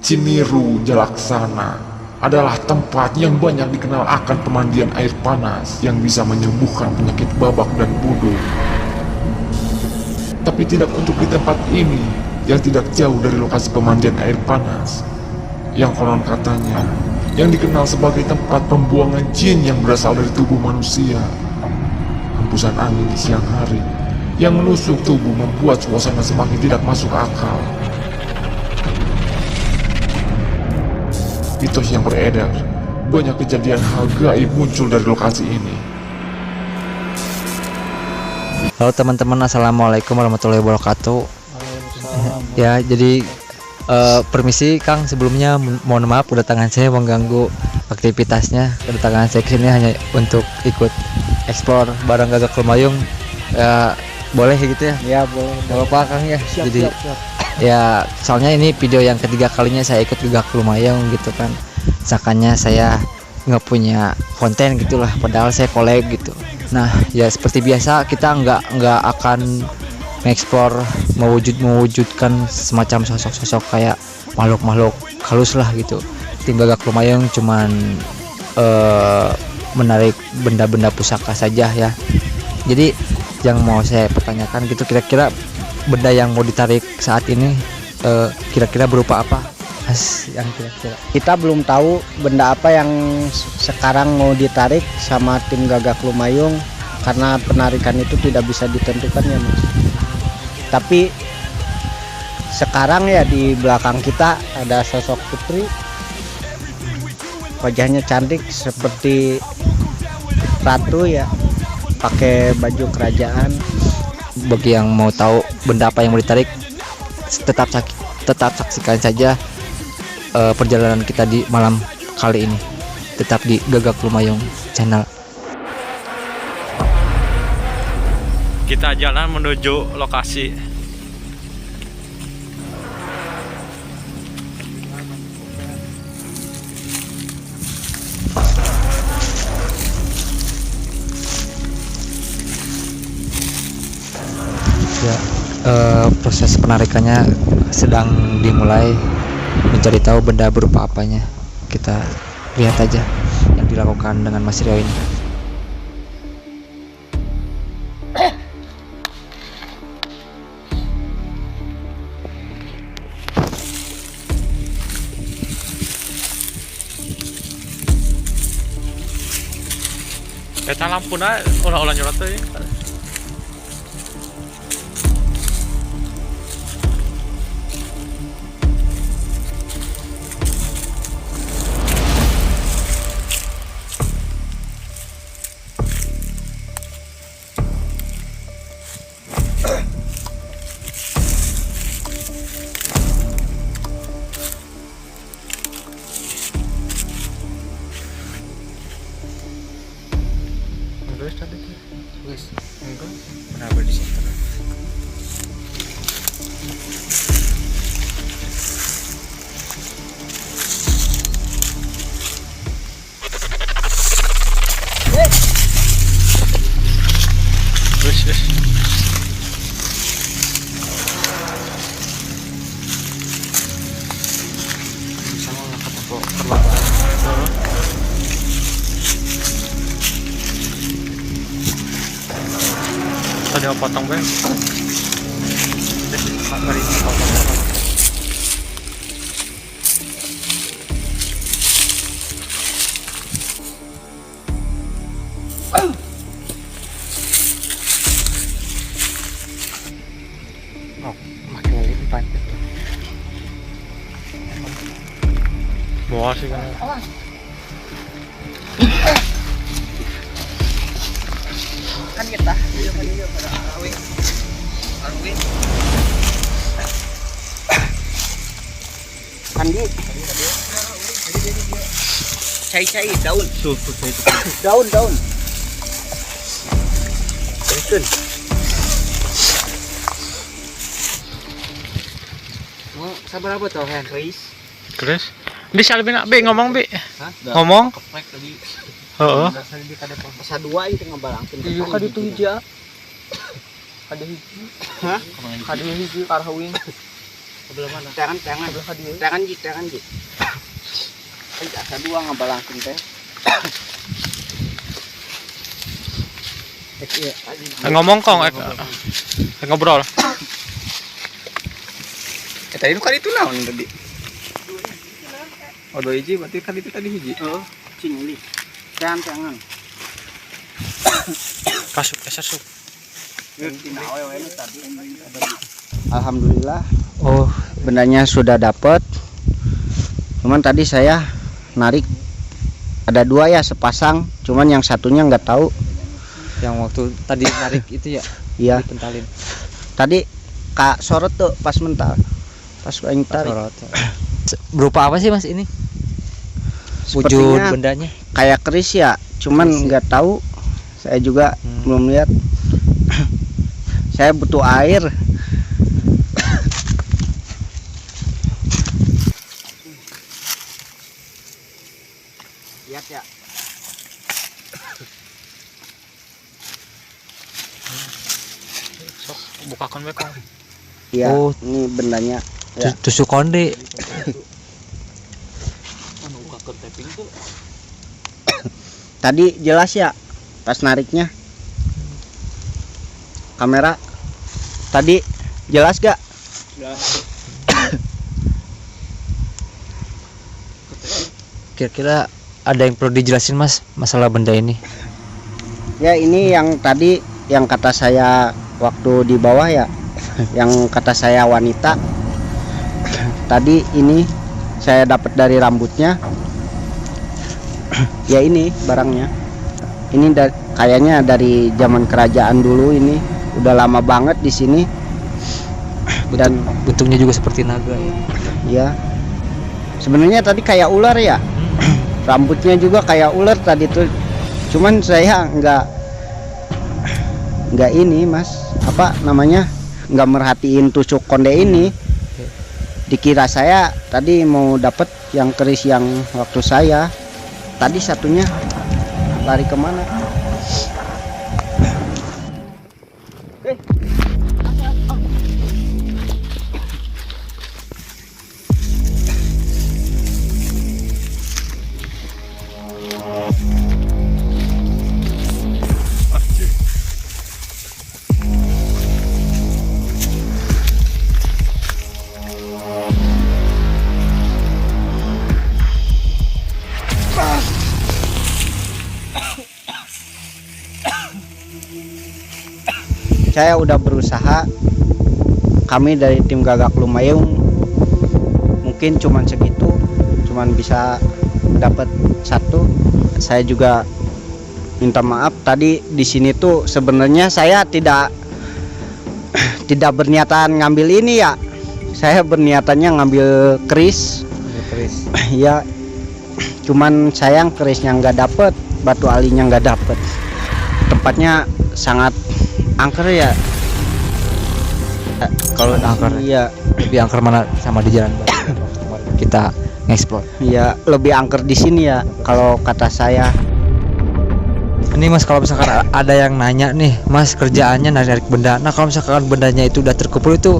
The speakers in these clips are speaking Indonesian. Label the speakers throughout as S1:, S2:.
S1: Cimiru Jalaksana adalah tempat yang banyak dikenal akan pemandian air panas yang bisa menyembuhkan penyakit babak dan bodoh. Tapi tidak untuk di tempat ini yang tidak jauh dari lokasi pemandian air panas, yang konon katanya yang dikenal sebagai tempat pembuangan jin yang berasal dari tubuh manusia. Hembusan angin di siang hari yang menusuk tubuh membuat suasana semakin tidak masuk akal. Mitos yang beredar, banyak kejadian hal gaib muncul dari lokasi ini.
S2: Halo teman-teman, assalamualaikum warahmatullahi wabarakatuh. Ya, jadi permisi Kang, sebelumnya mohon maaf kedatangan saya mengganggu aktivitasnya. Kedatangan saya kesini hanya untuk ikut eksplor barang Gagak Lumayung. Ya, boleh gitu ya?
S3: Ya boleh.
S2: Gak apa-apa Kang ya.
S3: Siap,
S2: Jadi
S3: siap.
S2: ya, soalnya ini video yang ketiga kalinya saya ikut Gagak Lumayung gitu kan. Sakanya saya nggak punya konten gitulah, padahal saya koleg gitu. Nah ya, seperti biasa kita nggak akan mengeksplor mewujudkan semacam sosok-sosok kayak makhluk-makhluk halus lah gitu. Tim Gagak Lumayung cuman menarik benda-benda pusaka saja ya. Jadi yang mau saya pertanyakan gitu, kira-kira benda yang mau ditarik saat ini kira-kira berupa apa? Yang kira-kira
S3: Kita belum tahu benda apa yang sekarang mau ditarik sama tim Gagak Lumayung, karena penarikan itu tidak bisa ditentukan ya Mas. Tapi sekarang ya di belakang kita ada sosok putri, wajahnya cantik seperti ratu ya, pakai baju kerajaan.
S2: Bagi yang mau tahu benda apa yang mau ditarik, tetap saksikan saja perjalanan kita di malam kali ini. Tetap di Gagak Lumayung channel.
S4: Kita jalan menuju lokasi.
S2: Ya, proses penarikannya sedang dimulai. Mencari tahu benda berupa apanya, kita lihat aja yang dilakukan dengan Mas Rio ini.
S4: Eta lampuna ulah nyurot teh. Terus tadi tuh. Wes, enggak. Kenapa di situ? Wes. Sama lah kata kok perlahan. Tadi mau potong bang. Mari potong. Oh, makin lipat. Bawa sih kan.
S3: Kan kita Andi cai daun daun Betul.
S2: Mau sabar apa tuh, Hen?
S4: Chris, di salbi nak be ngomong be. Ngomong.
S3: Keprek tadi.
S4: Heeh.
S3: Dasar di kada pasal dua itu ngabalangkeun. Iya kada itu hija. Kada hiji. Hah? Kada hiji karhawing.
S4: Sebelah mana?
S3: Tangan
S4: Sebelah dia.
S3: tangan ji. Asa dua ngabalangkeun teh.
S4: Ngomong kong, ngobrol.
S5: Tadi itu kan itu naon tadi? Oh 2 hiji berarti kan itu tadi hiji.
S3: Oh, cingli. Tangan.
S4: Kasuk.
S3: Alhamdulillah. Oh, bendanya sudah dapat. Cuman tadi saya narik ada 2 ya sepasang. Cuman yang satunya nggak tahu.
S2: Yang waktu tadi narik itu ya
S3: Iya.
S2: dipentalin.
S3: Tadi Kak sorot tuh pas mental. Pas aing tarik.
S2: Berupa apa sih Mas ini? Wujud
S3: Sepertinya
S2: bendanya.
S3: kayak keris ya. Cuman
S2: Keris ya.
S3: nggak tahu. Saya juga belum lihat. Saya butuh air. Lihat ya.
S4: Sok bukakan we kong.
S3: Iya,
S2: Oh.
S3: ini bendanya. Ya.
S2: Tusuk konde.
S3: Tadi jelas ya pas nariknya. Kamera tadi jelas gak?
S2: Kira-kira ada yang perlu dijelasin Mas masalah benda ini?
S3: Ya ini yang tadi yang kata saya waktu di bawah ya, yang kata saya wanita. Tadi ini saya dapat dari rambutnya. Ya ini barangnya. Ini kayaknya dari zaman kerajaan dulu ini, udah lama banget di sini. Dan
S2: Bentuknya juga seperti naga ya.
S3: ya sebenarnya tadi kayak ular ya. Rambutnya juga kayak ular tadi tuh. Cuman saya nggak ini Mas, apa namanya, nggak merhatiin tusuk konde ini. Dikira saya tadi mau dapet yang keris yang waktu saya tadi, satunya lari kemana. Saya udah berusaha, kami dari tim Gagak Lumayung mungkin cuman segitu, cuman bisa dapat 1. Saya juga minta maaf tadi di sini tuh sebenarnya saya tidak berniatan ngambil ini ya. Saya berniatannya ngambil keris. Ya, cuman sayang kerisnya nggak dapet, batu alinya nggak dapet. Tempatnya sangat angker ya.
S2: Kalau angker,
S3: Iya,
S2: lebih angker mana sama di Jalan Batu kita nge-explore.
S3: iya lebih angker di sini ya kalau kata saya.
S2: Ini Mas, kalau misalkan ada yang nanya nih, Mas kerjaannya narik benda. Nah kalau misalkan bendanya itu udah terkumpul, itu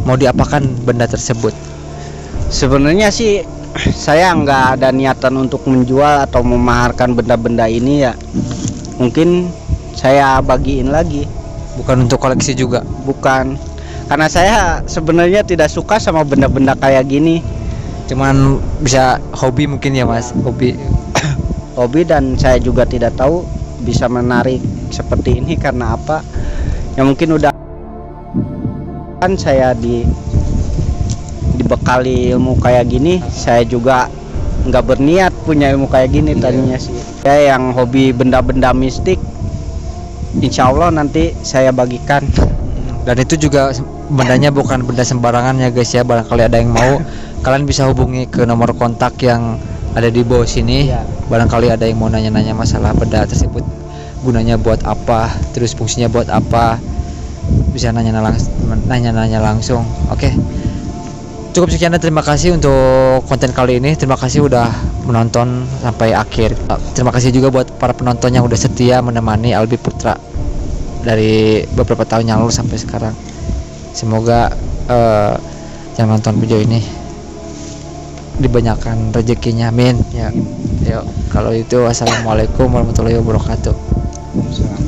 S2: mau diapakan benda tersebut?
S3: Sebenarnya sih saya nggak ada niatan untuk menjual atau memaharkan benda-benda ini ya. Mungkin saya bagiin lagi.
S2: Bukan untuk koleksi juga?
S3: Bukan, karena saya sebenarnya tidak suka sama benda-benda kayak gini.
S2: Cuman bisa hobi mungkin ya Mas, hobi.
S3: Hobi, dan saya juga tidak tahu bisa menarik seperti ini karena apa. Ya mungkin udah kan saya dibekali ilmu kayak gini, saya juga nggak berniat punya ilmu kayak gini tadinya sih. Saya yang hobi benda-benda mistik, insya Allah nanti saya bagikan.
S2: Dan itu juga bendanya bukan benda sembarangan ya guys ya. Barangkali ada yang mau, kalian bisa hubungi ke nomor kontak yang ada di bawah sini.
S3: Ya.
S2: Barangkali ada yang mau nanya-nanya masalah benda tersebut, gunanya buat apa, terus fungsinya buat apa, bisa nanya-nanya langsung. Oke. Cukup sekian dan terima kasih untuk konten kali ini. Terima kasih udah menonton sampai akhir. Terima kasih juga buat para penonton yang udah setia menemani Albi Putra dari beberapa tahun yang lalu sampai sekarang. Semoga yang nonton video ini dibanyakan rezekinya, amin ya. Yuk, kalau itu wassalamualaikum warahmatullahi wabarakatuh.
S3: Salam.